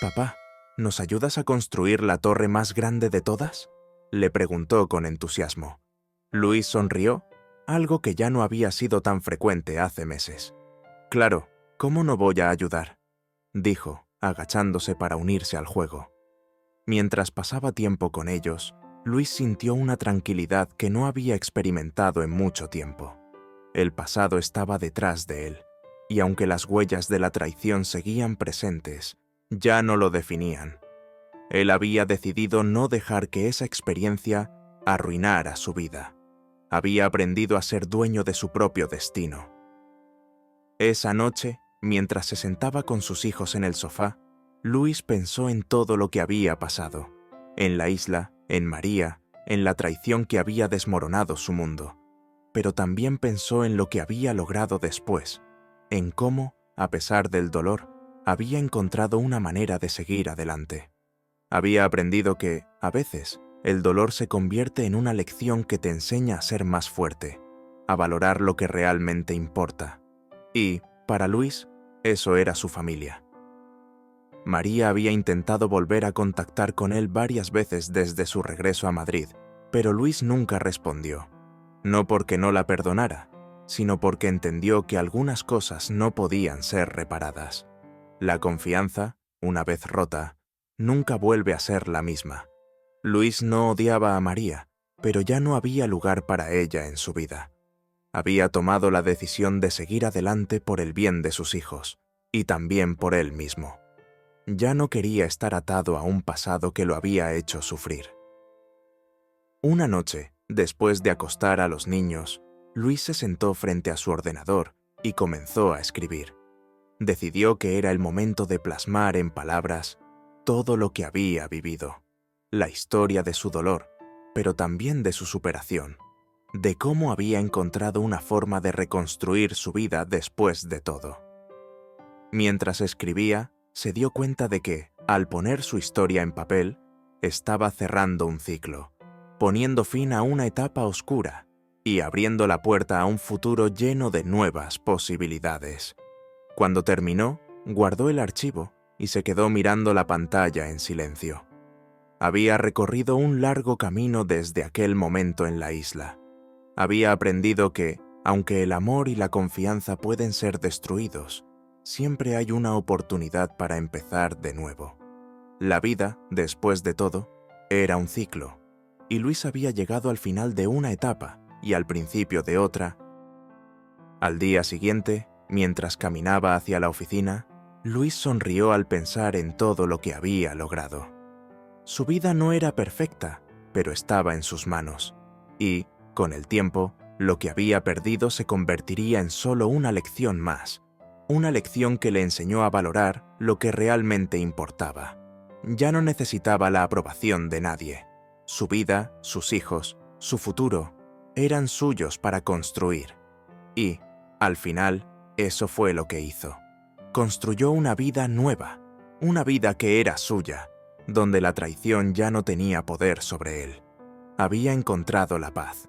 «Papá, ¿nos ayudas a construir la torre más grande de todas?», le preguntó con entusiasmo. Luis sonrió, algo que ya no había sido tan frecuente hace meses. «Claro, ¿cómo no voy a ayudar?», dijo, agachándose para unirse al juego. Mientras pasaba tiempo con ellos, Luis sintió una tranquilidad que no había experimentado en mucho tiempo. El pasado estaba detrás de él, y aunque las huellas de la traición seguían presentes, ya no lo definían. Él había decidido no dejar que esa experiencia arruinara su vida. Había aprendido a ser dueño de su propio destino. Esa noche, mientras se sentaba con sus hijos en el sofá, Luis pensó en todo lo que había pasado, en la isla, en María, en la traición que había desmoronado su mundo, pero también pensó en lo que había logrado después, en cómo, a pesar del dolor, había encontrado una manera de seguir adelante. Había aprendido que, a veces, el dolor se convierte en una lección que te enseña a ser más fuerte, a valorar lo que realmente importa. Y, para Luis, eso era su familia. María había intentado volver a contactar con él varias veces desde su regreso a Madrid, pero Luis nunca respondió. No porque no la perdonara, sino porque entendió que algunas cosas no podían ser reparadas. La confianza, una vez rota, nunca vuelve a ser la misma. Luis no odiaba a María, pero ya no había lugar para ella en su vida. Había tomado la decisión de seguir adelante por el bien de sus hijos, y también por él mismo. Ya no quería estar atado a un pasado que lo había hecho sufrir. Una noche, después de acostar a los niños, Luis se sentó frente a su ordenador y comenzó a escribir. Decidió que era el momento de plasmar en palabras todo lo que había vivido, la historia de su dolor, pero también de su superación, de cómo había encontrado una forma de reconstruir su vida después de todo. Mientras escribía, se dio cuenta de que, al poner su historia en papel, estaba cerrando un ciclo, poniendo fin a una etapa oscura y abriendo la puerta a un futuro lleno de nuevas posibilidades. Cuando terminó, guardó el archivo y se quedó mirando la pantalla en silencio. Había recorrido un largo camino desde aquel momento en la isla. Había aprendido que, aunque el amor y la confianza pueden ser destruidos, siempre hay una oportunidad para empezar de nuevo. La vida, después de todo, era un ciclo, y Luis había llegado al final de una etapa y al principio de otra. Al día siguiente, mientras caminaba hacia la oficina, Luis sonrió al pensar en todo lo que había logrado. Su vida no era perfecta, pero estaba en sus manos, y, con el tiempo, lo que había perdido se convertiría en solo una lección más, una lección que le enseñó a valorar lo que realmente importaba. Ya no necesitaba la aprobación de nadie. Su vida, sus hijos, su futuro, eran suyos para construir. Y, al final, eso fue lo que hizo. construyó una vida nueva, una vida que era suya, donde la traición ya no tenía poder sobre él. Había encontrado la paz.